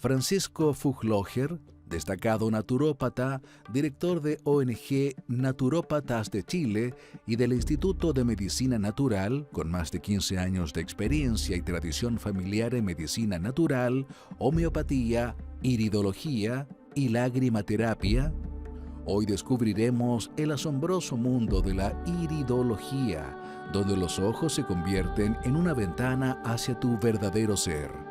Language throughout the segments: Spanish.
Francisco Fugloher, destacado naturópata, director de ONG Naturópatas de Chile y del Instituto de Medicina Natural, con más de 15 años de experiencia y tradición familiar en medicina natural, homeopatía, iridología y lagrimaterapia. Hoy descubriremos el asombroso mundo de la iridología, donde los ojos se convierten en una ventana hacia tu verdadero ser.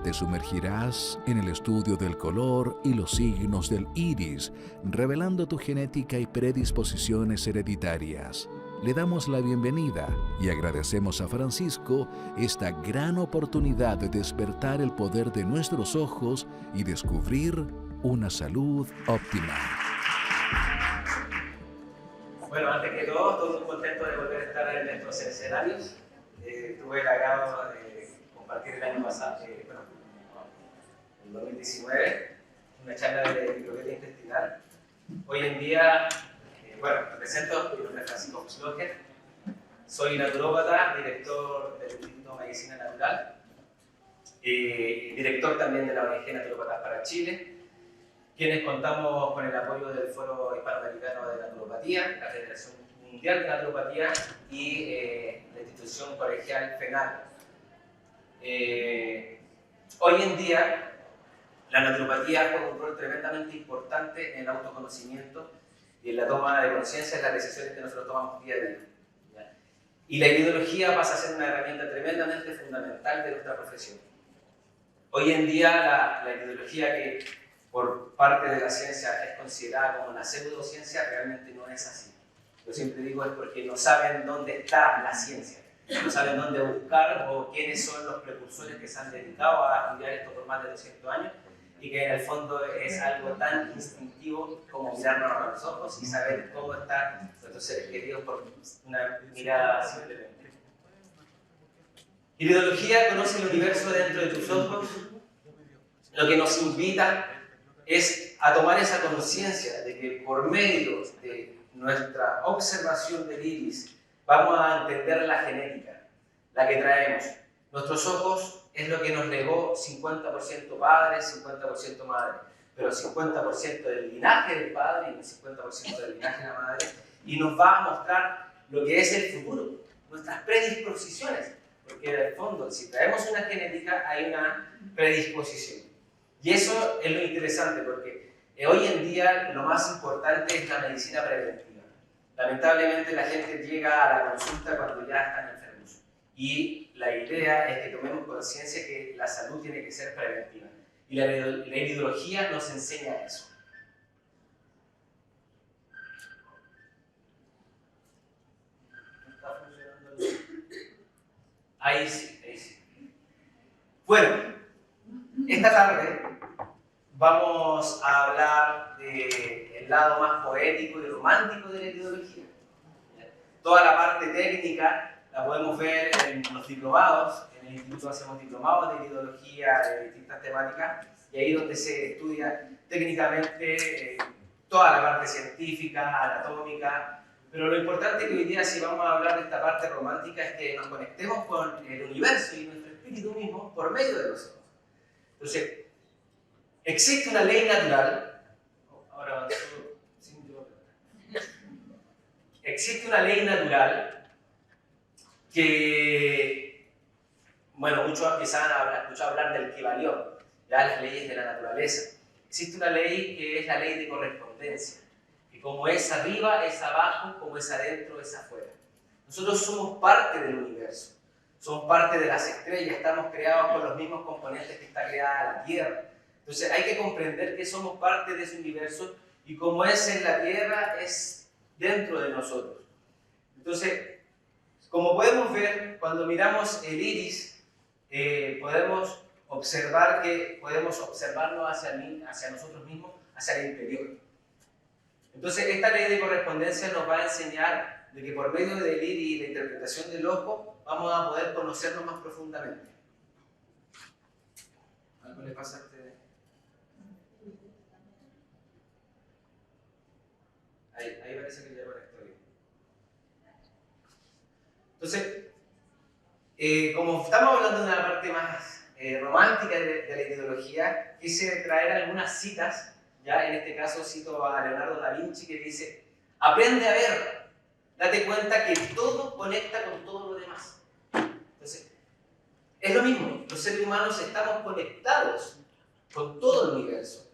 Te sumergirás en el estudio del color y los signos del iris, revelando tu genética y predisposiciones hereditarias. Le damos la bienvenida y agradecemos a Francisco esta gran oportunidad de despertar el poder de nuestros ojos y descubrir una salud óptima. Bueno, antes que todo, estoy muy contento de volver a estar en estos escenarios. Tuve el agrado de compartir el año pasado, en 2019, una charla de microbiota intestinal. Hoy en día, me presento, mi nombre es Francisco Fugloher, soy naturópata, director del Instituto de Medicina Natural, director también de la ONG Naturópatas para Chile, quienes contamos con el apoyo del Foro Hispanoamericano de Naturopatía, la Federación Mundial de Naturopatía y la institución colegial FENAL. Hoy en día, la naturopatía juega un rol tremendamente importante en el autoconocimiento y en la toma de conciencia de las decisiones que nosotros tomamos día a día. ¿Ya? Y la iridología pasa a ser una herramienta tremendamente fundamental de nuestra profesión. Hoy en día, la iridología, que por parte de la ciencia es considerada como una pseudociencia, realmente no es así. Yo siempre digo es porque no saben dónde está la ciencia, no saben dónde buscar o quiénes son los precursores que se han dedicado a estudiar esto por más de 200 años, y que en el fondo es algo tan instintivo como mirarnos a los ojos y saber cómo están nuestros seres queridos por una mirada simplemente. Iridología conoce el universo dentro de tus ojos, lo que nos invita es a tomar esa conciencia de que por medio de nuestra observación del iris vamos a entender la genética, la que traemos. Nuestros ojos es lo que nos legó 50% padre, 50% madre, pero 50% del linaje del padre y el 50% del linaje de la madre, y nos va a mostrar lo que es el futuro, nuestras predisposiciones, porque en el fondo, si traemos una genética, hay una predisposición. Y eso es lo interesante, porque hoy en día lo más importante es la medicina preventiva. Lamentablemente la gente llega a la consulta cuando ya están enfermos. Y la idea es que tomemos conciencia que la salud tiene que ser preventiva. Y la iridología nos enseña eso. ¿No está funcionando? Ahí sí, ahí sí. Bueno, esta tarde vamos a hablar del lado más poético y romántico de la iridología. Toda la parte técnica la podemos ver en los diplomados. En el instituto hacemos diplomados de iridología de distintas temáticas, y ahí donde se estudia técnicamente toda la parte científica, anatómica. Pero lo importante que hoy día, si vamos a hablar de esta parte romántica, es que nos conectemos con el universo y nuestro espíritu mismo por medio de los ojos. Entonces, existe una ley natural. Ahora avanzó sin yo. Existe una ley natural que, bueno, muchos quizás han escuchado hablar del Kybalión, ya las leyes de la naturaleza. Existe una ley que es la ley de correspondencia, que como es arriba, es abajo, como es adentro, es afuera. Nosotros somos parte del universo, somos parte de las estrellas, estamos creados con los mismos componentes que está creada la Tierra. Entonces hay que comprender que somos parte de ese universo, y como es en la Tierra, es dentro de nosotros. Entonces, como podemos ver, cuando miramos el iris, podemos observar que podemos observarlo hacia nosotros mismos, hacia el interior. Entonces, esta ley de correspondencia nos va a enseñar de que por medio del iris y la interpretación del ojo, vamos a poder conocernos más profundamente. ¿Algo le pasa a ustedes? Ahí parece que ya conectó bien. Entonces, como estamos hablando de una parte más romántica de la ideología, quise traer algunas citas, ya en este caso cito a Leonardo da Vinci que dice: aprende a ver, date cuenta que todo conecta con todo lo demás. Entonces, es lo mismo, los seres humanos estamos conectados con todo el universo.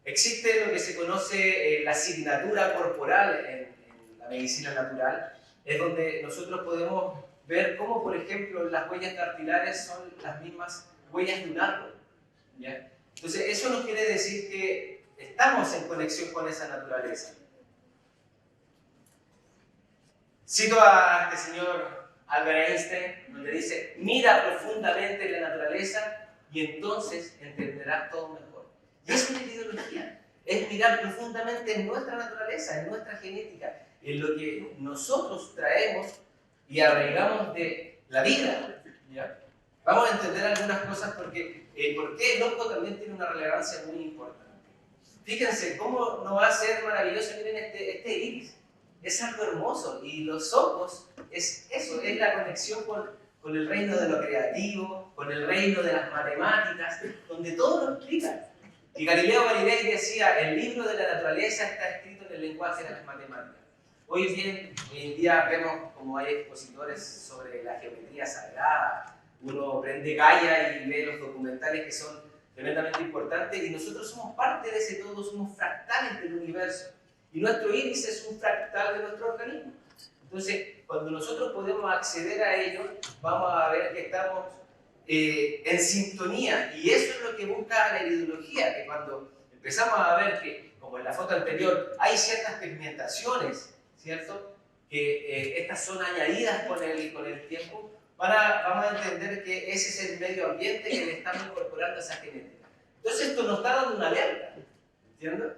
Existe lo que se conoce la signatura corporal en la medicina natural, es donde nosotros podemos ver cómo, por ejemplo, las huellas dactilares son las mismas huellas de un árbol, ¿ya? Entonces, eso nos quiere decir que estamos en conexión con esa naturaleza. Cito a este señor Albert Einstein, donde dice: mira profundamente la naturaleza y entonces entenderás todo mejor. Y eso es una ideología, es mirar profundamente en nuestra naturaleza, en nuestra genética, en lo que nosotros traemos y arraigamos de la vida, ¿ya? Vamos a entender algunas cosas porque por qué el ojo también tiene una relevancia muy importante. Fíjense cómo no va a ser maravilloso. Miren este iris, es algo hermoso, y los ojos es eso, es la conexión con el reino de lo creativo, con el reino de las matemáticas, donde todo lo explica. Y Galileo Galilei decía: el libro de la naturaleza está escrito en el lenguaje de las matemáticas. Hoy en día vemos como hay expositores sobre la geometría sagrada, uno prende Gaia y ve los documentales que son tremendamente importantes, y nosotros somos parte de ese todo, somos fractales del universo, y nuestro iris es un fractal de nuestro organismo. Entonces, cuando nosotros podemos acceder a ello, vamos a ver que estamos en sintonía, y eso es lo que busca la ideología, que cuando empezamos a ver que, como en la foto anterior, hay ciertas pigmentaciones, ¿cierto?, que estas son añadidas con el tiempo, vamos a entender que ese es el medio ambiente que le estamos incorporando a esa genética. Entonces esto nos está dando una alerta, ¿entiendes?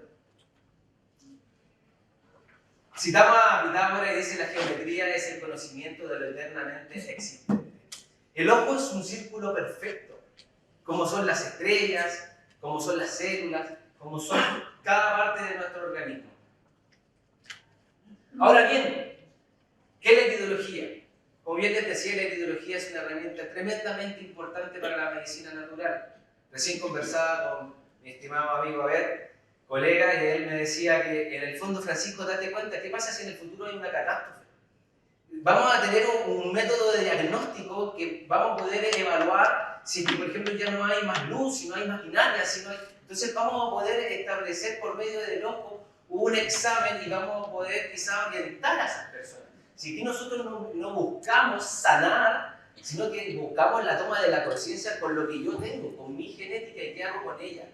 Citamos a Pitágoras y dice: la geometría es el conocimiento de lo eternamente existente. El ojo es un círculo perfecto, como son las estrellas, como son las células, como son cada parte de nuestro organismo. Ahora bien, ¿qué es la ideología? Como bien les decía, la ideología es una herramienta tremendamente importante para la medicina natural. Recién conversaba con mi estimado amigo Abel, colega, y él me decía que en el fondo, Francisco, date cuenta, ¿qué pasa si en el futuro hay una catástrofe? Vamos a tener un método de diagnóstico que vamos a poder evaluar si, por ejemplo, ya no hay más luz, si no hay maquinaria, si no hay... Entonces vamos a poder establecer por medio del ojo un examen y vamos a poder quizá orientar a esas personas. Si aquí nosotros no buscamos sanar, sino que buscamos la toma de la conciencia con lo que yo tengo, con mi genética, y qué hago con ella.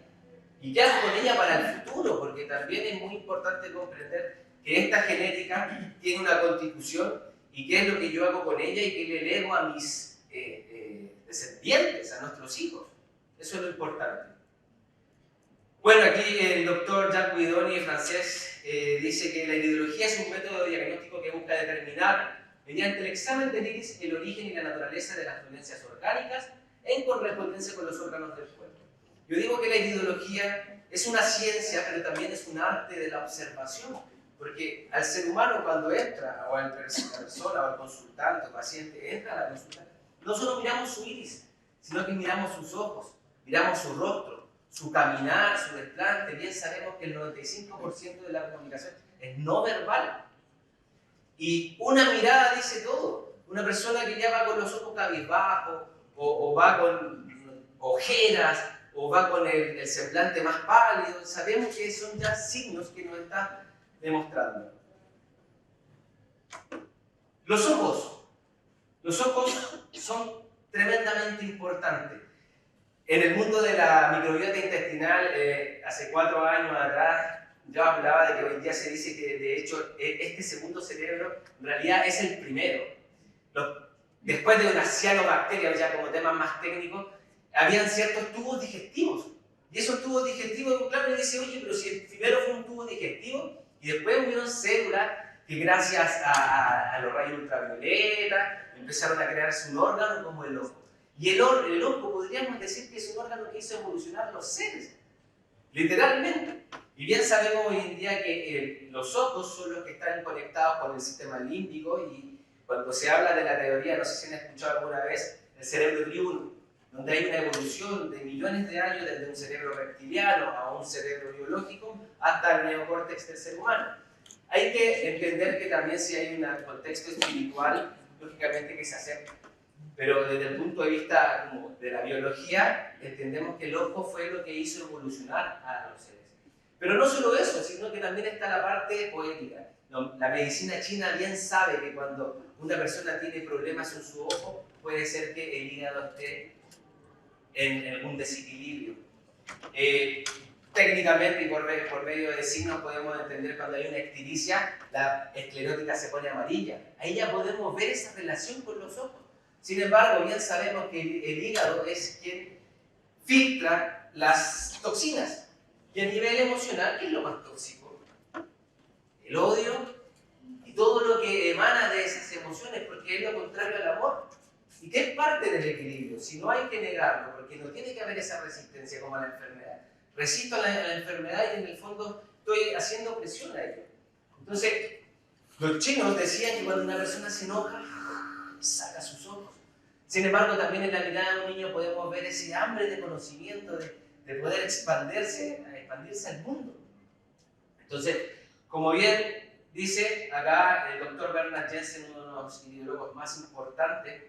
Y qué hago con ella para el futuro, porque también es muy importante comprender que esta genética tiene una constitución y qué es lo que yo hago con ella y qué le lego a mis descendientes, a nuestros hijos. Eso es lo importante. Bueno, aquí el doctor Jacques Guidoni, francés, dice que la ideología es un método diagnóstico que busca determinar, mediante el examen del iris, el origen y la naturaleza de las dolencias orgánicas en correspondencia con los órganos del cuerpo. Yo digo que la ideología es una ciencia, pero también es un arte de la observación, porque al ser humano, cuando entra, o la persona, o el consultante, o paciente, entra a la consulta, no solo miramos su iris, sino que miramos sus ojos, miramos su rostro, su caminar, su desplante. Bien sabemos que el 95% de la comunicación es no verbal. Y una mirada dice todo. Una persona que ya va con los ojos cabizbajos, o va con ojeras, o va con el semblante más pálido, sabemos que son ya signos que nos está demostrando. Los ojos son tremendamente importantes. En el mundo de la microbiota intestinal, hace 4 años atrás, yo hablaba de que hoy día se dice que de hecho este segundo cerebro en realidad es el primero. Después de unas cianobacterias, ya como temas más técnicos, habían ciertos tubos digestivos. Y esos tubos digestivos, claro, me dice: oye, pero si el primero fue un tubo digestivo, y después hubieron células que gracias a los rayos ultravioleta empezaron a crearse un órgano como el ojo. Y el ojo podríamos decir que es un órgano que hizo evolucionar los seres, literalmente. Y bien sabemos hoy en día que los ojos son los que están conectados con el sistema límbico, y cuando se habla de la teoría, no sé si han escuchado alguna vez, el cerebro triuno. donde hay una evolución de millones de años desde un cerebro reptiliano a un cerebro biológico hasta el neocórtex del ser humano. Hay que entender que también si hay un contexto espiritual, lógicamente que se acepta. Pero desde el punto de vista como de la biología, entendemos que el ojo fue lo que hizo evolucionar a los seres. Pero no solo eso, sino que también está la parte poética. La medicina china bien sabe que cuando una persona tiene problemas en su ojo, puede ser que el hígado esté en un desequilibrio. Técnicamente y por medio de signos podemos entender cuando hay una ictericia, la esclerótica se pone amarilla. Ahí ya podemos ver esa relación con los ojos. Sin embargo, bien sabemos que el hígado es quien filtra las toxinas. Y a nivel emocional, ¿qué es lo más tóxico? El odio y todo lo que emana de esas emociones, porque es lo contrario al amor. Y que es parte del equilibrio, si no hay que negarlo, porque no tiene que haber esa resistencia como a la enfermedad. Resisto a la enfermedad y en el fondo estoy haciendo presión a ello. Entonces, los chinos decían que cuando una persona se enoja, saca sus ojos. Sin embargo, también en la mirada de un niño podemos ver ese hambre de conocimiento, de poder expandirse al mundo. Entonces, como bien dice acá el doctor Bernard Jensen, uno de los ideólogos más importantes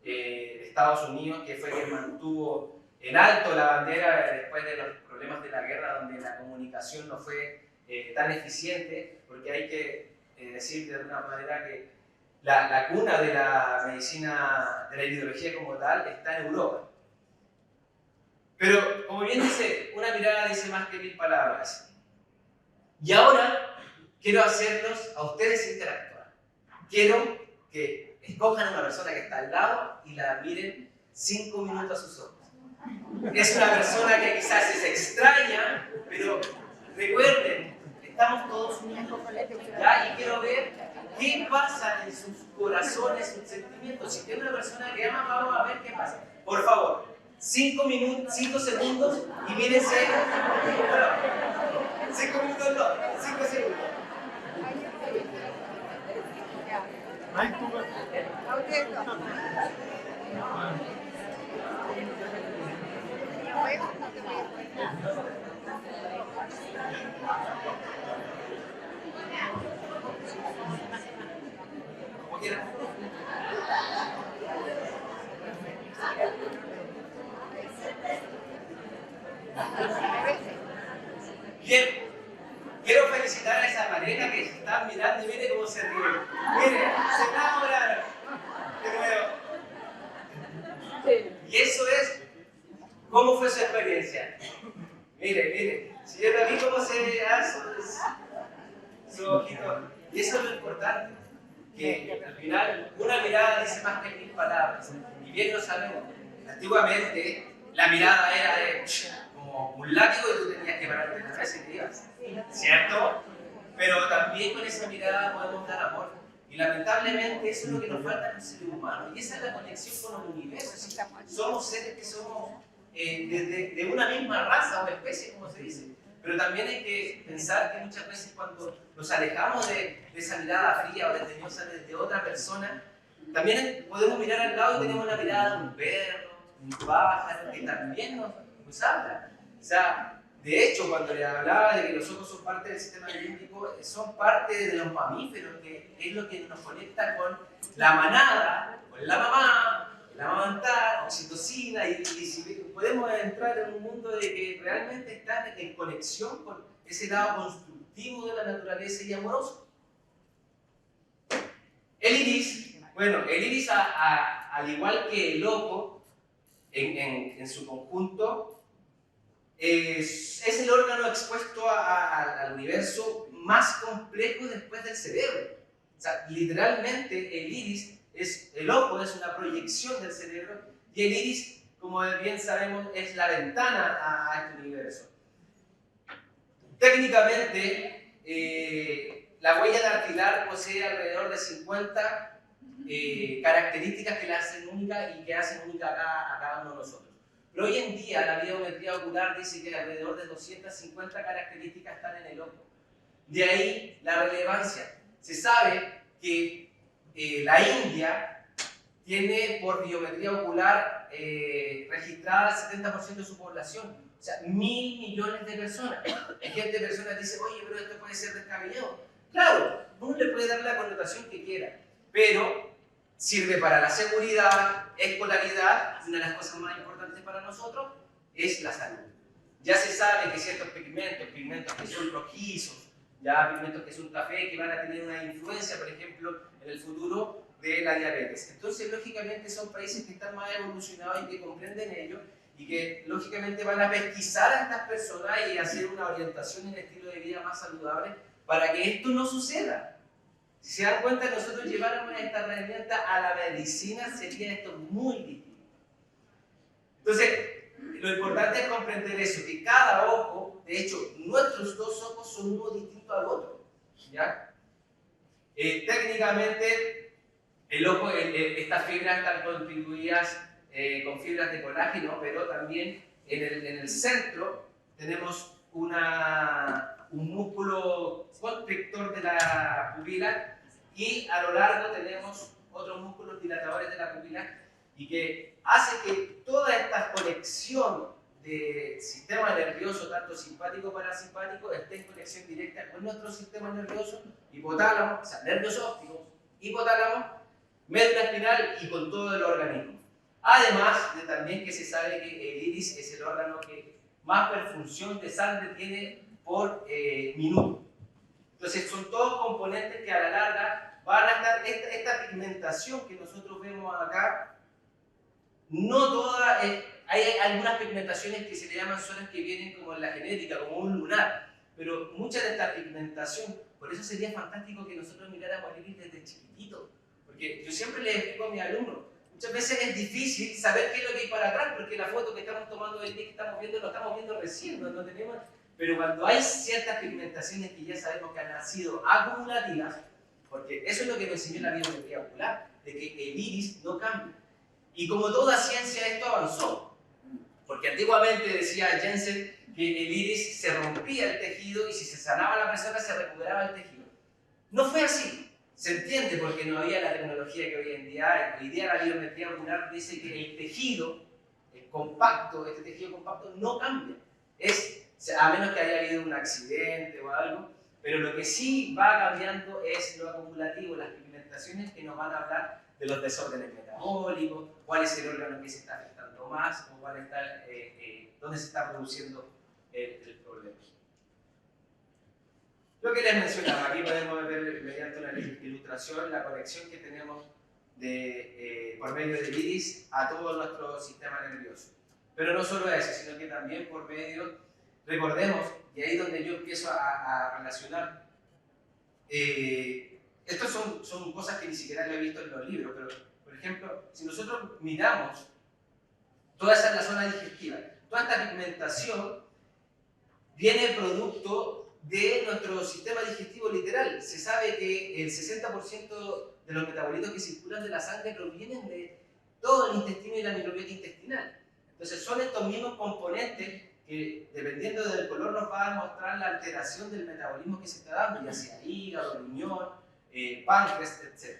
de Estados Unidos, que fue quien mantuvo en alto la bandera después de los problemas de la guerra, donde la comunicación no fue tan eficiente, porque hay que decir de alguna manera que la cuna de la medicina, de la ideología como tal, está en Europa. Pero, como bien dice, una mirada dice más que 1000 palabras. Y ahora quiero hacerlos a ustedes interactuar. Quiero que escojan a una persona que está al lado y la miren 5 minutos a sus ojos. Es una persona que quizás es extraña, pero recuerden, estamos todos unidos. ¿Ya? Y quiero ver qué pasa en sus corazones, sus sentimientos. Si tiene una persona que ama, vamos a ver qué pasa. Por favor, 5 segundos y mírense. Bueno, 5 minutos no, 5 segundos. Como quieran. Bien, quiero felicitar a esa pareja que se están mirando y mire cómo se ríe. Mire, se enamoraron. De nuevo. Y eso es, ¿cómo fue su experiencia? Mire, si yo lo vi cómo se hace su ojito. Y eso es lo importante, que al final una mirada dice más que 1000 palabras. Y bien lo sabemos. Antiguamente la mirada era de como un látigo y tú tenías que pararte en la mesa y te ibas. ¿Cierto? Pero también con esa mirada podemos dar amor. Y lamentablemente eso es lo que nos falta en los seres humanos. Y esa es la conexión con el universo. Somos seres que somos de una misma raza o especie, como se dice. Pero también hay que pensar que muchas veces cuando nos alejamos de esa mirada fría o desdeñosa de otra persona, también podemos mirar al lado y tenemos la mirada de un perro, un pájaro, que también nos habla. O sea, de hecho, cuando le hablaba de que los ojos son parte del sistema límbico, son parte de los mamíferos, que es lo que nos conecta con la manada, con la mamá, la amamantar, oxitocina, y si podemos entrar en un mundo de que realmente están en conexión con ese lado constructivo de la naturaleza y amoroso. El iris, bueno, el iris al igual que el ojo, en su conjunto, es el órgano expuesto al universo más complejo después del cerebro. O sea, literalmente el iris, el ojo es una proyección del cerebro y el iris, como bien sabemos, es la ventana a este universo. Técnicamente, la huella dactilar posee alrededor de 50 características que la hacen única y que hacen única a cada uno de nosotros. Pero hoy en día la biometría ocular dice que alrededor de 250 características están en el ojo. De ahí la relevancia. Se sabe que la India tiene por biometría ocular registrada el 70% de su población. O sea, 1.000 millones de personas. Hay gente, personas dice, oye, pero esto puede ser descabellado. Claro, uno le puede dar la connotación que quiera, pero sirve para la seguridad, escolaridad. Una de las cosas más importantes para nosotros es la salud. Ya se sabe que ciertos pigmentos que son rojizos, ya pigmentos que son café, que van a tener una influencia, por ejemplo, en el futuro de la diabetes. Entonces, lógicamente, son países que están más evolucionados y que comprenden ello, y que lógicamente van a pesquisar a estas personas y hacer una orientación en el estilo de vida más saludable para que esto no suceda. Si se dan cuenta, nosotros lleváramos esta herramienta a la medicina, sería esto muy distinto. Entonces, lo importante es comprender eso, que cada ojo, de hecho, nuestros dos ojos son uno distinto al otro, ¿ya? Técnicamente, el ojo, estas fibras están contribuidas con fibras de colágeno, pero también en el centro tenemos un músculo constrictor de la pupila, y a lo largo tenemos otros músculos dilatadores de la pupila, y que hace que toda esta conexión de sistema nervioso, tanto simpático como parasimpático, esté en conexión directa con nuestro sistema nervioso, hipotálamo, o sea, nervios ópticos, hipotálamo, médula espinal y con todo el organismo. Además de también que se sabe que el iris es el órgano que más perfusión de sangre tiene por minuto. Entonces son todos componentes que a la larga van a estar, esta pigmentación que nosotros vemos acá, no toda, hay algunas pigmentaciones que se le llaman zonas que vienen como en la genética, como un lunar, pero mucha de esta pigmentación, por eso sería fantástico que nosotros miráramos el iris desde chiquitito, porque yo siempre les explico a mis alumnos, muchas veces es difícil saber qué es lo que hay para atrás, porque la foto que estamos tomando del día que estamos viendo, lo estamos viendo recién, no tenemos, pero cuando hay ciertas pigmentaciones que ya sabemos que han sido acumulativas, porque eso es lo que nos enseñó la biometría ocular, de que el iris no cambia. Y como toda ciencia esto avanzó, porque antiguamente decía Jensen que el iris se rompía el tejido y si se sanaba la persona se recuperaba el tejido. No fue así. Se entiende porque no había la tecnología que hoy en día hay. Hoy día la biometría ocular dice que el tejido, compacto, este tejido compacto no cambia. A menos que haya habido un accidente o algo, pero lo que sí va cambiando es lo acumulativo, las pigmentaciones que nos van a hablar de los desórdenes metabólicos, cuál es el órgano que se está afectando más, o cuál está, dónde se está produciendo el problema. Lo que les mencionaba, aquí podemos ver mediante una ilustración la conexión que tenemos por medio del iris a todo nuestro sistema nervioso. Pero no solo eso, sino que también por medio, recordemos, y ahí es donde yo empiezo a relacionar, estas son cosas que ni siquiera lo he visto en los libros, pero por ejemplo, si nosotros miramos, toda esa es la zona digestiva, toda esta pigmentación viene producto de nuestro sistema digestivo literal. Se sabe que el 60% de los metabolitos que circulan de la sangre provienen de todo el intestino y la microbiota intestinal. Entonces son estos mismos componentes que, dependiendo del color, nos va a mostrar la alteración del metabolismo que se está dando, ya sea hígado, riñón, páncreas, etc.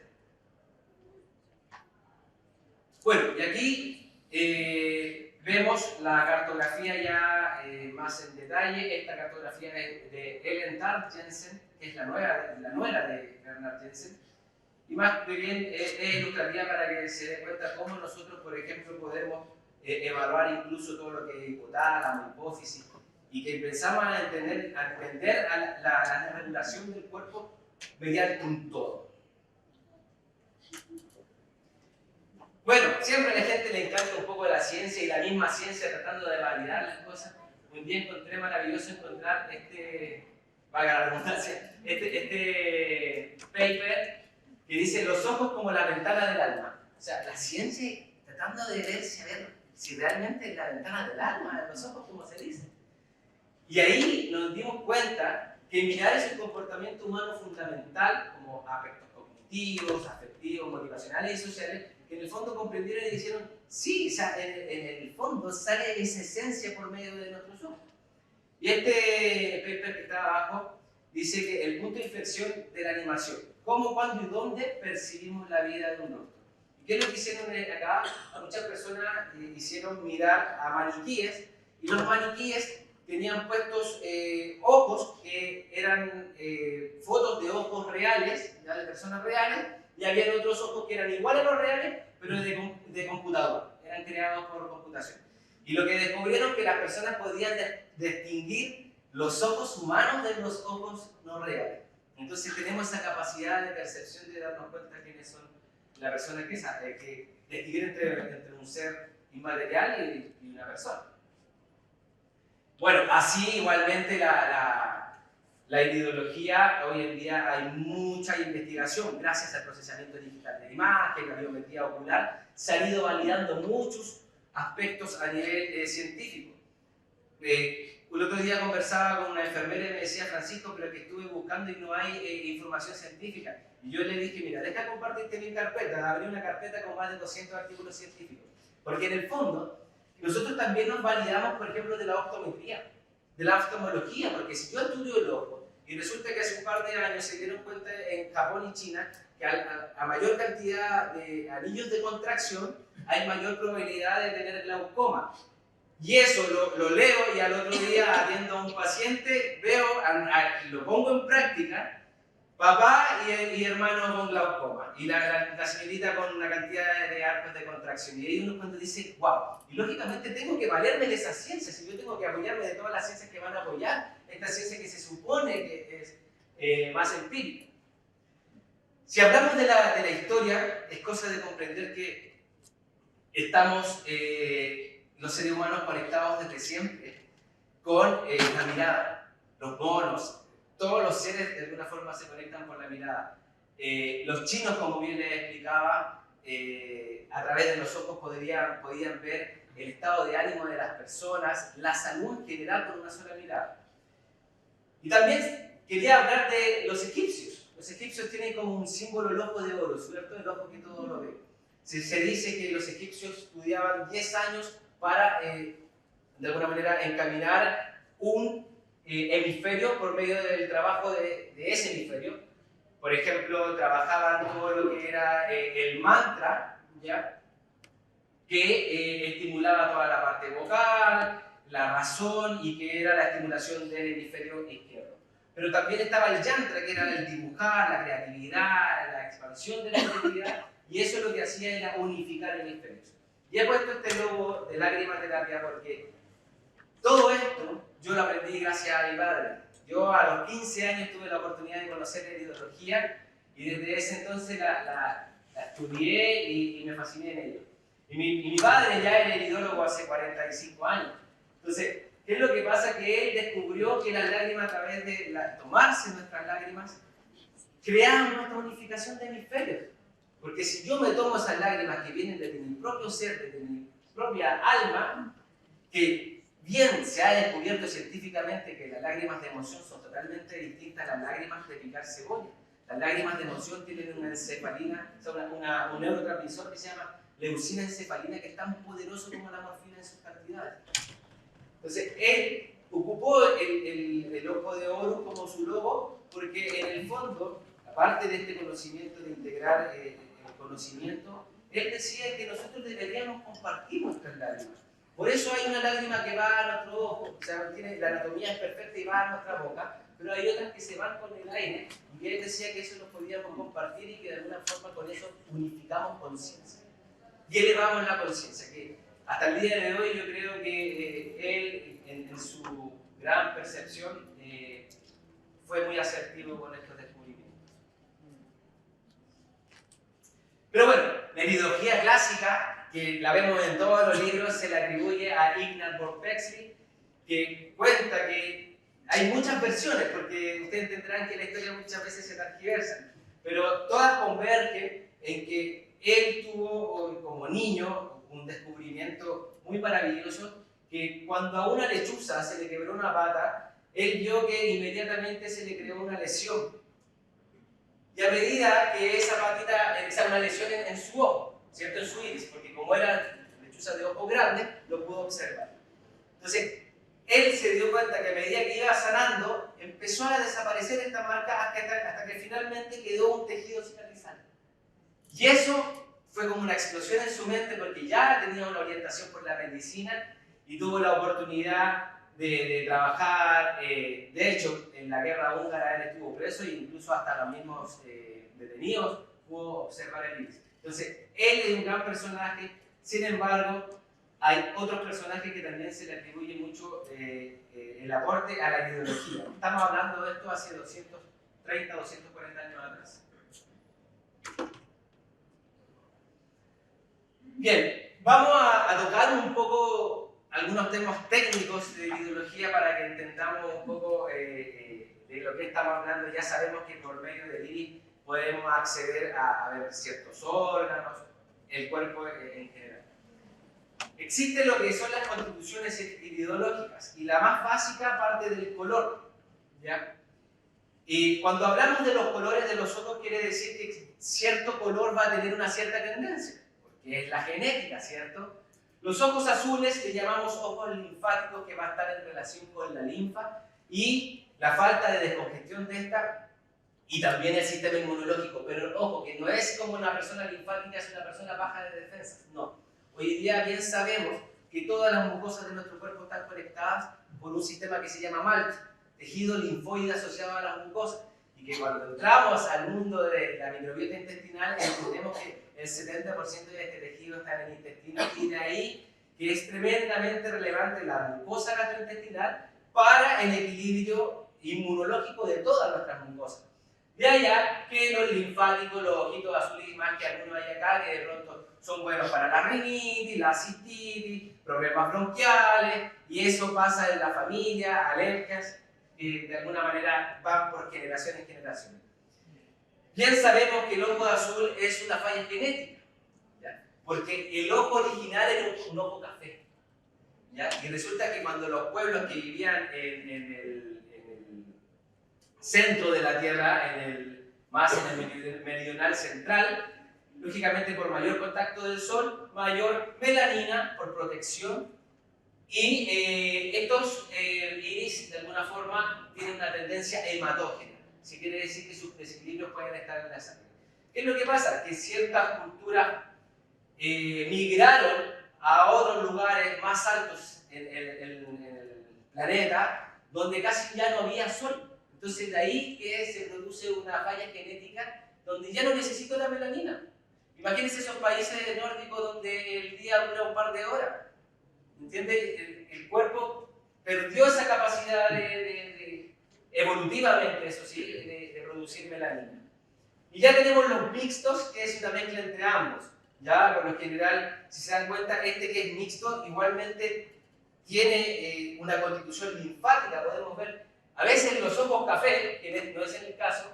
Bueno, y aquí vemos la cartografía ya más en detalle. Esta cartografía es de Ellen Tarr Jensen, que es la nuera de Bernard Jensen, y más bien es ilustrativa para que se den cuenta cómo nosotros, por ejemplo, podemos evaluar incluso todo lo que es hipotálamo, hipófisis, y que empezamos a entender la regulación del cuerpo mediante un todo. Bueno, siempre a la gente le encanta un poco la ciencia y la misma ciencia tratando de validar las cosas. Un día encontré maravilloso encontrar valga la redundancia, este paper que dice los ojos como la ventana del alma. O sea, la ciencia tratando de ver si realmente es la ventana del alma, de los ojos como se dice. Y ahí nos dimos cuenta que mirar es un comportamiento humano fundamental, como aspectos cognitivos, afectivos, motivacionales y sociales, que en el fondo comprendieron y dijeron, sí, o sea, en el fondo sale esa esencia por medio de nuestros ojos. Y este paper que está abajo dice que el punto de inflexión de la animación, cómo, cuándo y dónde percibimos la vida de un rostro. ¿Qué es lo que hicieron acá? Muchas personas hicieron mirar a maniquíes, y los maniquíes tenían puestos ojos que eran fotos de ojos reales, ya de personas reales, y había otros ojos que eran iguales a los reales, pero de computador, eran creados por computación. Y lo que descubrieron es que las personas podían distinguir los ojos humanos de los ojos no reales. Entonces tenemos esa capacidad de percepción de darnos cuenta quiénes son la persona que distinguir entre un ser inmaterial y una persona. Bueno, así igualmente la ideología, hoy en día hay mucha investigación, gracias al procesamiento digital de la imagen, la biometría ocular, se han ido validando muchos aspectos a nivel científico. El otro día conversaba con una enfermera y me decía, Francisco, pero que estuve buscando y no hay información científica. Y yo le dije, mira, deja compartirte mi carpeta. Abrí una carpeta con más de 200 artículos científicos. Porque en el fondo, nosotros también nos validamos, por ejemplo, de la optometría, de la oftalmología, porque si yo estudio el ojo y resulta que hace un par de años se dieron cuenta en Japón y China que a mayor cantidad de anillos de contracción hay mayor probabilidad de tener glaucoma. Y eso lo leo y al otro día atiendo a un paciente, veo, lo pongo en práctica, papá y hermano con glaucoma, y la señorita con una cantidad de arcos de contracción. Y ahí uno cuando dice, wow, y lógicamente tengo que valerme de esas ciencias, y yo tengo que apoyarme de todas las ciencias que van a apoyar esta ciencia que se supone que es más empírica. Si hablamos de la historia, es cosa de comprender que estamos los seres humanos conectados desde siempre con la mirada, los monos, todos los seres de alguna forma se conectan con la mirada. Los chinos, como bien les explicaba, a través de los ojos podían ver el estado de ánimo de las personas, la salud en general con una sola mirada. Y también quería hablar de los egipcios. Los egipcios tienen como un símbolo el ojo de oro, ¿cierto? El ojo que todo lo ve. Se dice que los egipcios estudiaban 10 años para, de alguna manera, encaminar un hemisferio por medio del trabajo de ese hemisferio. Por ejemplo, trabajaban todo lo que era el mantra, ¿ya? Que estimulaba toda la parte vocal, la razón y que era la estimulación del hemisferio izquierdo. Pero también estaba el yantra, que era el dibujar, la creatividad, la expansión de la creatividad, y eso lo que hacía era unificar hemisferios. Y he puesto este logo de lágrima terapia porque todo esto yo lo aprendí gracias a mi padre. Yo a los 15 años tuve la oportunidad de conocer la iridología y desde ese entonces la estudié y me fasciné en ello. Y mi padre ya era iridólogo hace 45 años. Entonces, ¿qué es lo que pasa? Que él descubrió que las lágrimas, a través de tomarse nuestras lágrimas, creaban nuestra unificación de hemisferios. Porque si yo me tomo esas lágrimas que vienen desde mi propio ser, desde mi propia alma, que bien se ha descubierto científicamente que las lágrimas de emoción son totalmente distintas a las lágrimas de picar cebolla. Las lágrimas de emoción tienen una encefalina, o sea, un neurotransmisor que se llama leucina encefalina, que es tan poderoso como la morfina en sus cantidades. Entonces, él ocupó el ojo de oro como su logo porque en el fondo, aparte de este conocimiento, de integrar el conocimiento, él decía que nosotros deberíamos compartir nuestras lágrimas. Por eso hay una lágrima que va a nuestro ojo, o sea, la anatomía es perfecta y va a nuestra boca, pero hay otras que se van con el aire, y él decía que eso lo podíamos compartir y que de alguna forma con eso unificamos conciencia. Y elevamos la conciencia, que hasta el día de hoy yo creo que él, en su gran percepción, fue muy asertivo con estos descubrimientos. Pero bueno, la iridología clásica, que la vemos en todos los libros, se le atribuye a Ignaz Volpexky, que cuenta que hay muchas versiones, porque ustedes entenderán que la historia muchas veces se tergiversa, pero todas convergen en que él tuvo como niño un descubrimiento muy maravilloso, que cuando a una lechuza se le quebró una pata, él vio que inmediatamente se le creó una lesión. Y a medida que esa patita, una lesión en su ojo, ¿cierto? En su iris, porque como era lechuza de ojo grande, lo pudo observar. Entonces, él se dio cuenta que a medida que iba sanando, empezó a desaparecer esta marca hasta que finalmente quedó un tejido cicatrizante. Y eso fue como una explosión en su mente porque ya tenía una orientación por la medicina y tuvo la oportunidad de trabajar. De hecho, en la guerra húngara él estuvo preso e incluso hasta los mismos detenidos pudo observar el iris. Entonces, él es un gran personaje. Sin embargo, hay otros personajes que también se le atribuye mucho el aporte a la ideología. Estamos hablando de esto hace 230, 240 años atrás. Bien, vamos a tocar un poco algunos temas técnicos de ideología para que entendamos un poco de lo que estamos hablando. Ya sabemos que por medio del iris podemos acceder a ver ciertos órganos, el cuerpo en general. Existen lo que son las constituciones ideológicas y la más básica parte del color, ¿ya? Y cuando hablamos de los colores de los ojos quiere decir que cierto color va a tener una cierta tendencia, porque es la genética, ¿cierto? Los ojos azules le llamamos ojos linfáticos, que va a estar en relación con la linfa y la falta de descongestión de esta y también el sistema inmunológico. Pero ojo, que no es como una persona linfática, es una persona baja de defensas, no. Hoy en día bien sabemos que todas las mucosas de nuestro cuerpo están conectadas por un sistema que se llama MALT, tejido linfoide asociado a las mucosas, y que cuando entramos al mundo de la microbiota intestinal entendemos que el 70% de este tejido está en el intestino, y de ahí que es tremendamente relevante la mucosa gastrointestinal para el equilibrio inmunológico de todas nuestras mucosas. De allá que los linfáticos, los ojitos azules y más que algunos hay acá, que de pronto son buenos para la rinitis, la cistitis, problemas bronquiales, y eso pasa en la familia, alergias, que de alguna manera van por generación en generación. Bien sabemos que el ojo azul es una falla genética, ¿ya? Porque el ojo original era un ojo café, ¿ya? Y resulta que cuando los pueblos que vivían en el centro de la Tierra, más en el meridional central, lógicamente por mayor contacto del sol, mayor melanina por protección, y estos iris de alguna forma tienen una tendencia hematógena, si quiere decir que sus desequilibrios pueden estar en la sangre. ¿Qué es lo que pasa? Que ciertas culturas migraron a otros lugares más altos en el planeta, donde casi ya no había sol. Entonces de ahí que se produce una falla genética donde ya no necesito la melanina. Imagínense esos países nórdicos donde el día dura un par de horas. ¿Entiende? El cuerpo perdió esa capacidad evolutivamente, eso sí, de producir melanina. Y ya tenemos los mixtos, que es una mezcla entre ambos. Ya, por lo general, si se dan cuenta, este que es mixto igualmente tiene una constitución linfática, podemos ver. A veces en los ojos café, que no es en el caso,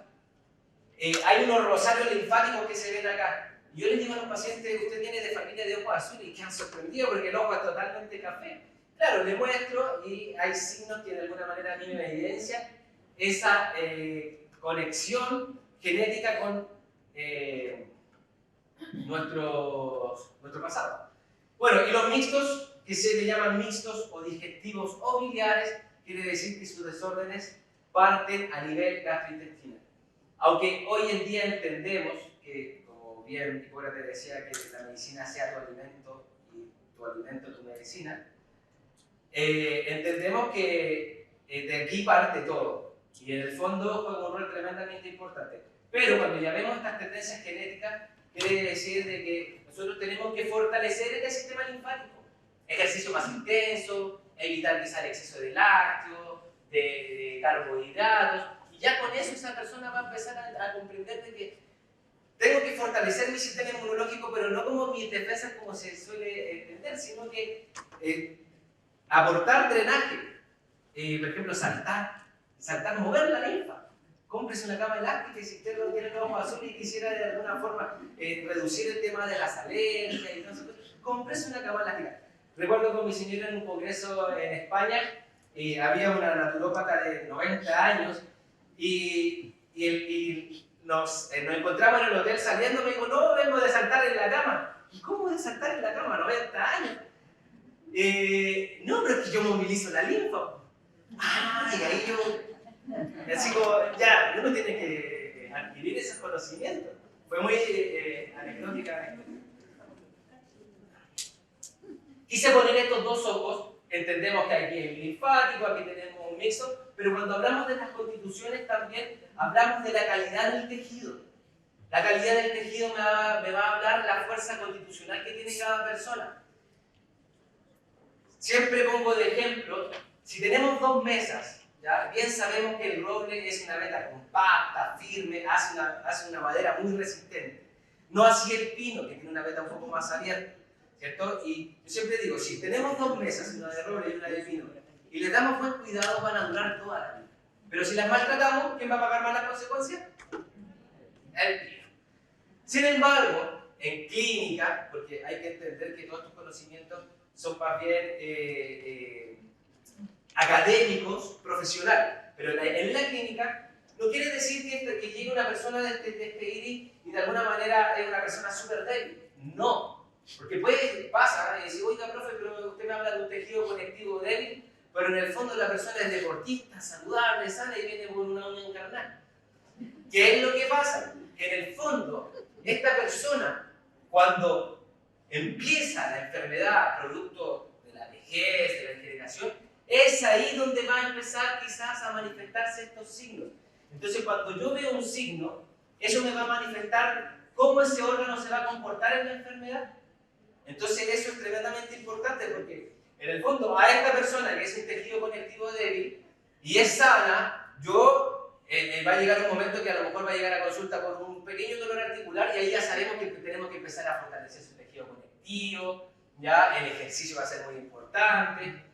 hay unos rosarios linfáticos que se ven acá. Yo les digo a los pacientes, usted viene de familia de ojos azules, y quedan sorprendidos porque el ojo es totalmente café. Claro, le muestro y hay signos que de alguna manera a mí me evidencian esa conexión genética con nuestro pasado. Bueno, y los mixtos, que se le llaman mixtos o digestivos o biliares, quiere decir que sus desórdenes parten a nivel gastrointestinal. Aunque hoy en día entendemos que, como bien Hipócrates decía, que la medicina sea tu alimento y tu alimento tu medicina, entendemos que de aquí parte todo. Y en el fondo juega un rol tremendamente importante. Pero cuando ya vemos estas tendencias genéticas, quiere decir de que nosotros tenemos que fortalecer este sistema linfático. Ejercicio más intenso, evitar quizá el exceso de lácteos, de carbohidratos, y ya con eso esa persona va a empezar a comprender de que tengo que fortalecer mi sistema inmunológico, pero no como mis defensas como se suele entender, sino que aportar drenaje, por ejemplo saltar, mover la linfa. Cómprese una cama elástica y si usted no tiene los ojos azules y quisiera de alguna forma reducir el tema de las alergias y todo eso, cómprese una cama elástica. Recuerdo con mi señora en un congreso en España, había una naturópata de 90 años y nos encontramos en el hotel saliendo, me dijo, no, vengo de saltar en la cama. ¿Y cómo de saltar en la cama? 90 años. No, pero es que yo movilizo la linfa. Ah, y ahí yo, así como, ya, uno tiene que adquirir esos conocimientos. Fue muy anecdótica. Quise poner estos dos ojos, entendemos que aquí hay un linfático, aquí tenemos un mixto, pero cuando hablamos de las constituciones también hablamos de la calidad del tejido. La calidad del tejido me va a hablar la fuerza constitucional que tiene cada persona. Siempre pongo de ejemplo, si tenemos dos mesas, ¿ya? Bien sabemos que el roble es una meta compacta, firme, hace una madera muy resistente. No así el pino, que tiene una meta un poco más abierta, ¿cierto? Y yo siempre digo, si tenemos dos mesas, una de roble y una de pino, y les damos buen cuidado, van a durar toda la vida. Pero si las maltratamos, ¿quién va a pagar más las consecuencias? El pino. Sin embargo, en clínica, porque hay que entender que todos estos conocimientos son más bien académicos, profesionales, pero en la clínica no quiere decir que llegue una persona de este iris y de alguna manera es una persona súper débil. No, porque pasa y decir, oiga, profe, pero usted me habla de un tejido conectivo débil, pero en el fondo la persona es deportista, saludable, sana y viene por una uña encarnada. ¿Qué es lo que pasa? Que en el fondo, esta persona, cuando empieza la enfermedad producto de la vejez, de la degeneración, es ahí donde va a empezar quizás a manifestarse estos signos. Entonces, cuando yo veo un signo, eso me va a manifestar cómo ese órgano se va a comportar en la enfermedad. Entonces, eso es tremendamente importante porque, en el fondo, a esta persona que es un tejido conectivo débil y es sana, va a llegar un momento que a lo mejor va a llegar a consulta con un pequeño dolor articular y ahí ya sabemos que tenemos que empezar a fortalecer su tejido conectivo, ya el ejercicio va a ser muy importante.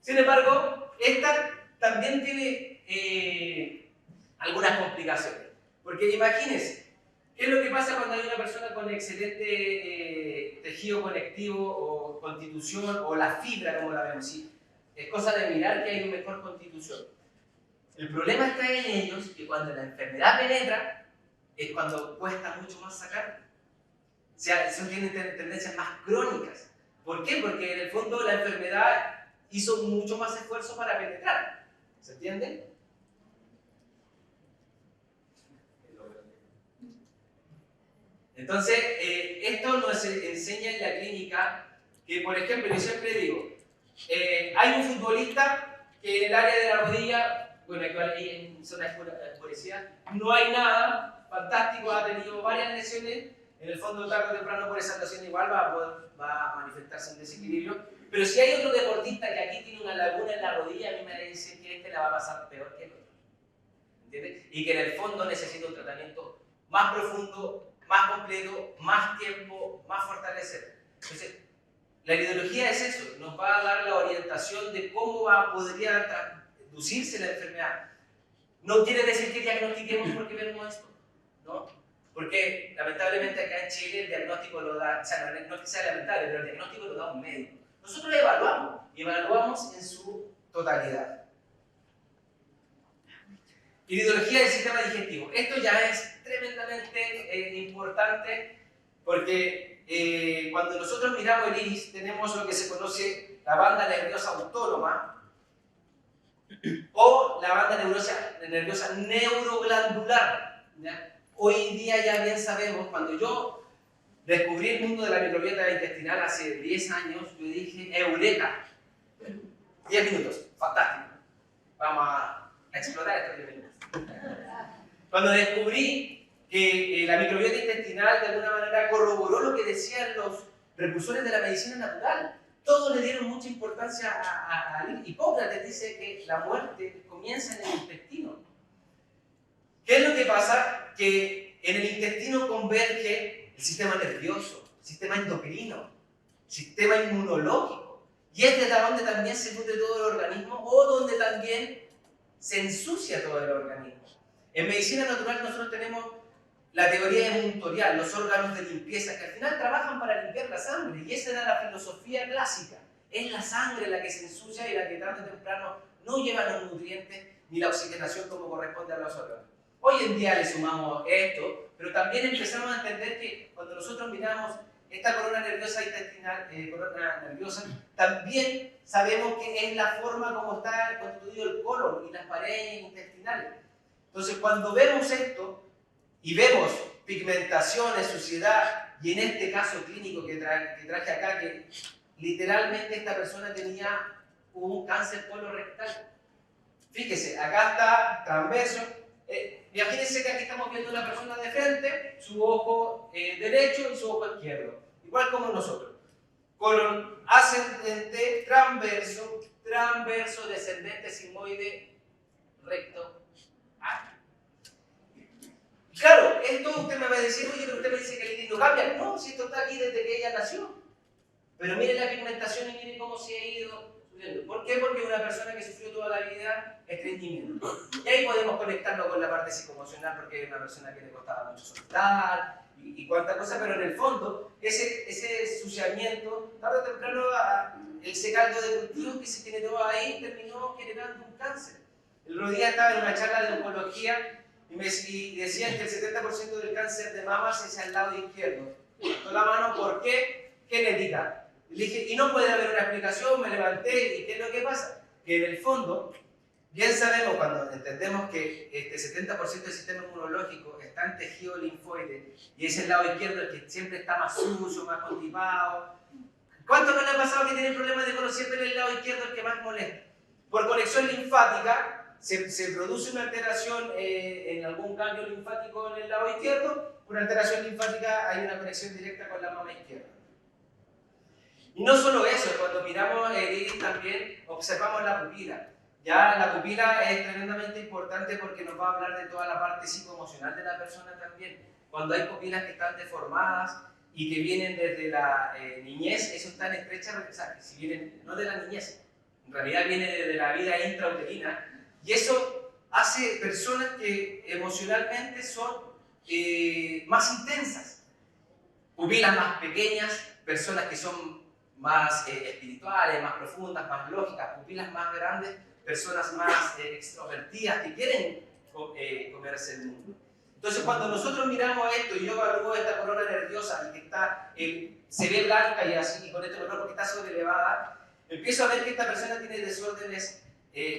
Sin embargo, esta también tiene algunas complicaciones, porque imagínense, ¿qué es lo que pasa cuando hay una persona con excelente tejido conectivo o constitución o la fibra, como la vemos? Sí, es cosa de mirar que hay una mejor constitución. El problema está en ellos que cuando la enfermedad penetra es cuando cuesta mucho más sacar. O sea, eso tiene tendencias más crónicas. ¿Por qué? Porque en el fondo la enfermedad hizo mucho más esfuerzo para penetrar. ¿Se entiende? Entonces, esto nos enseña en la clínica que, por ejemplo, yo siempre digo, hay un futbolista que en el área de la rodilla, bueno, en zona escurecida, no hay nada, fantástico, ha tenido varias lesiones, en el fondo tarde o temprano por esa lesión igual va a manifestarse un desequilibrio, pero si hay otro deportista que aquí tiene una laguna en la rodilla, a mí me dice que este la va a pasar peor que el otro, ¿entiendes? Y que en el fondo necesita un tratamiento más profundo, más completo, más tiempo, más fortalecer. Entonces, la iridología es eso, nos va a dar la orientación de cómo podría traducirse la enfermedad. No quiere decir que diagnostiquemos porque vemos esto, ¿no? Porque lamentablemente acá en Chile el diagnóstico lo da, o sea, no es que sea lamentable, pero el diagnóstico lo da un médico. Nosotros lo evaluamos, y evaluamos en su totalidad. Iridología del sistema digestivo. Esto ya es tremendamente importante porque cuando nosotros miramos el iris tenemos lo que se conoce la banda nerviosa autónoma o la banda nerviosa neuroglandular, ¿ya? Hoy en día ya bien sabemos, cuando yo descubrí el mundo de la microbiota intestinal hace 10 años, yo dije, ¡eureka! 10 minutos, fantástico. Vamos a explotar estos 10 minutos. Cuando descubrí que la microbiota intestinal de alguna manera corroboró lo que decían los precursores de la medicina natural, todos le dieron mucha importancia a Hipócrates dice que la muerte comienza en el intestino. ¿Qué es lo que pasa? Que en el intestino converge el sistema nervioso, el sistema endocrino, el sistema inmunológico, y es desde donde también se nutre todo el organismo o donde también se ensucia todo el organismo. En medicina natural nosotros tenemos la teoría emuntorial, los órganos de limpieza, que al final trabajan para limpiar la sangre, y esa era la filosofía clásica. Es la sangre la que se ensucia y la que tarde o temprano no lleva los nutrientes ni la oxigenación como corresponde a los órganos. Hoy en día le sumamos esto, pero también empezamos a entender que cuando nosotros miramos esta corona nerviosa intestinal, también sabemos que es la forma como está constituido el colon y las paredes intestinales. Entonces, cuando vemos esto y vemos pigmentaciones, suciedad, y en este caso clínico que traje acá, que literalmente esta persona tenía un cáncer colorectal. Fíjese, acá está transverso. Imagínense que aquí estamos viendo a una persona de frente, su ojo derecho y su ojo izquierdo, igual como nosotros. Colon ascendente, transverso, transverso, descendente, sigmoide, recto, alto. Claro, esto usted me va a decir, oye, pero usted me dice que el iris no cambia. No, si esto está aquí desde que ella nació. Pero mire la pigmentación y mire cómo se ha ido subiendo. ¿Por qué? Porque una persona que sufrió toda la vida estreñimiento. Y ahí podemos conectarlo con la parte psicoemocional, porque es una persona que le costaba mucho soltar y cuánta cosa, pero en el fondo, ese ensuciamiento, tarde o temprano, ese caldo de cultivo que se generó ahí terminó generando un cáncer. El otro día estaba en una charla de oncología y decían que el 70% del cáncer de mama se hace al lado izquierdo. Levantó la mano, ¿por qué? Genética. Le dije, y no puede haber una explicación, me levanté, ¿y qué es lo que pasa? Que en el fondo, bien sabemos cuando entendemos que este 70% del sistema inmunológico está en tejido linfoide y es el lado izquierdo el que siempre está más sucio, más constipado. ¿Cuánto no le ha pasado que tiene problemas de colon siempre en el lado izquierdo el que más molesta? Por conexión linfática, se produce una alteración en algún cambio linfático en el lado izquierdo, por alteración linfática hay una conexión directa con la mama izquierda. Y no solo eso, cuando miramos el iris también observamos la pupila. Ya la pupila es tremendamente importante porque nos va a hablar de toda la parte psicoemocional de la persona también. Cuando hay pupilas que están deformadas y que vienen desde la niñez, eso está en estrecha relación, si vienen, no de la niñez, en realidad viene desde la vida intrauterina. Y eso hace personas que emocionalmente son más intensas. Pupilas más pequeñas, personas que son más espirituales, más profundas, más lógicas. Pupilas más grandes, personas más extrovertidas que quieren comerse el mundo. Entonces, cuando nosotros miramos esto y yo evalúo esta corona nerviosa y que está, se ve blanca y así, y con este color porque está sobrelevada, empiezo a ver que esta persona tiene desórdenes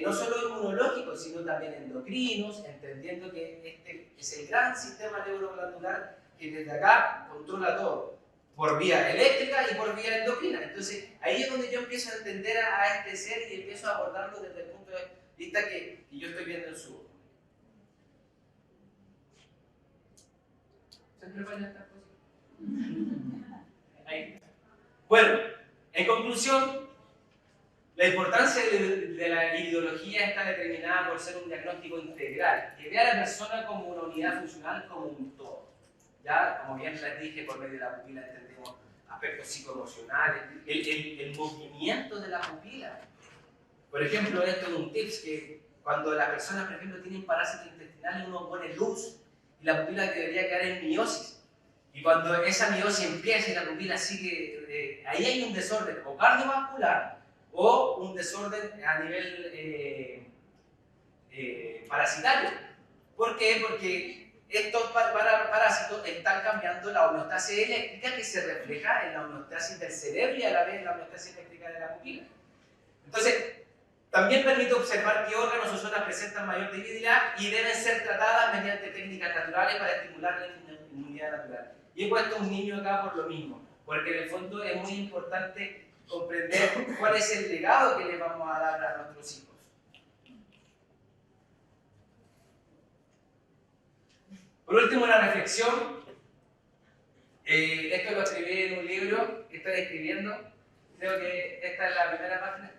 no solo inmunológicos, sino también endocrinos, entendiendo que este es el gran sistema neuroglandular que desde acá controla todo, por vía eléctrica y por vía endocrina. Entonces, ahí es donde yo empiezo a entender a este ser y empiezo a abordarlo desde el punto de vista que yo estoy viendo en su ojo. ¿Se preparan estas cosas? Ahí. Bueno, en conclusión, la importancia de la ideología está determinada por ser un diagnóstico integral, que ve a la persona como una unidad funcional, como un todo. Ya, como bien les dije, por medio de la pupila entendemos aspectos psicoemocionales, el movimiento de la pupila. Por ejemplo, esto es un tips que cuando las personas, por ejemplo, tienen parásitos intestinales, uno pone luz y la pupila debería quedar en miosis. Y cuando esa miosis empieza y la pupila sigue, ahí hay un desorden o cardiovascular o un desorden a nivel parasitario. ¿Por qué? Porque estos parásitos están cambiando la homeostasis eléctrica que se refleja en la homeostasis del cerebro y a la vez en la homeostasis eléctrica de la pupila. Entonces, también permite observar qué órganos o zonas presentan mayor debilidad y deben ser tratadas mediante técnicas naturales para estimular la inmunidad natural. Y he puesto un niño acá por lo mismo, porque en el fondo es muy importante comprender cuál es el legado que le vamos a dar a nuestros hijos. Por último, una reflexión. Esto lo escribí en un libro que estoy escribiendo. Creo que esta es la primera página.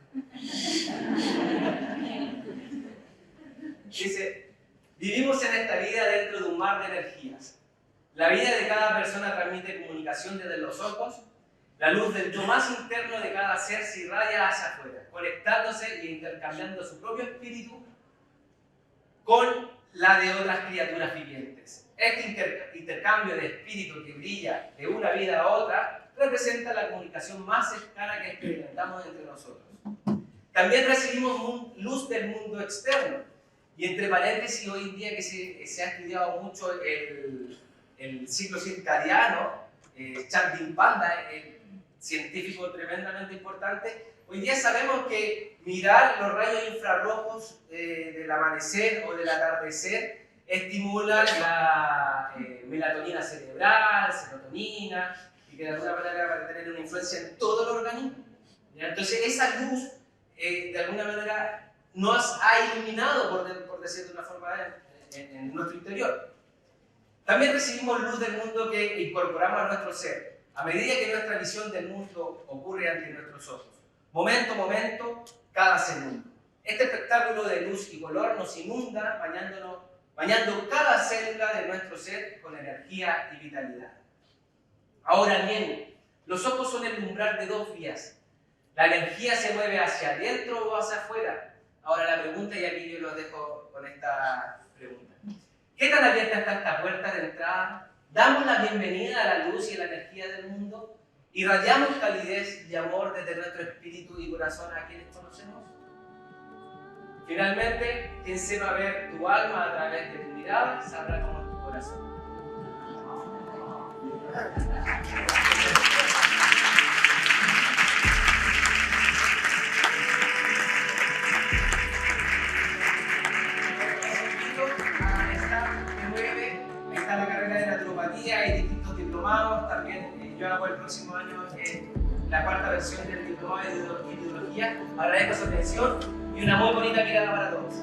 Dice, vivimos en esta vida dentro de un mar de energías. La vida de cada persona transmite comunicación desde los ojos. La luz del yo más interno de cada ser se irradia hacia afuera, conectándose e intercambiando su propio espíritu con la de otras criaturas vivientes. Este intercambio de espíritu que brilla de una vida a otra representa la comunicación más cercana que experimentamos entre nosotros. También recibimos luz del mundo externo. Y entre paréntesis, hoy en día que se ha estudiado mucho el ciclo circadiano, Chandin Panda, el científico tremendamente importante, hoy día sabemos que mirar los rayos infrarrojos del amanecer o del atardecer estimula la melatonina cerebral, serotonina, y que de alguna manera va a tener una influencia en todo el organismo. ¿Ya? Entonces esa luz, de alguna manera, nos ha iluminado, por decirlo de una forma, en nuestro interior. También recibimos luz del mundo que incorporamos a nuestro ser, a medida que nuestra visión del mundo ocurre ante nuestros ojos. Momento a momento, cada segundo. Este espectáculo de luz y color nos inunda, bañando cada célula de nuestro ser con energía y vitalidad. Ahora bien, los ojos son el umbral de dos vías. La energía se mueve hacia adentro o hacia afuera. Ahora la pregunta, y aquí yo los dejo con esta pregunta. ¿Qué tan abierta está esta puerta de entrada? ¿Damos la bienvenida a la luz y a la energía del mundo? ¿Irradiamos calidez y amor desde nuestro espíritu y corazón a quienes conocemos? Finalmente, quien sepa ver tu alma a través de tu mirada, sabrá cómo es tu corazón. Está la carrera de naturopatía, hay distintos diplomados, también yo hago el próximo año la cuarta versión del diplomado de hidrología. Agradezco su atención y una muy bonita mirada para todos.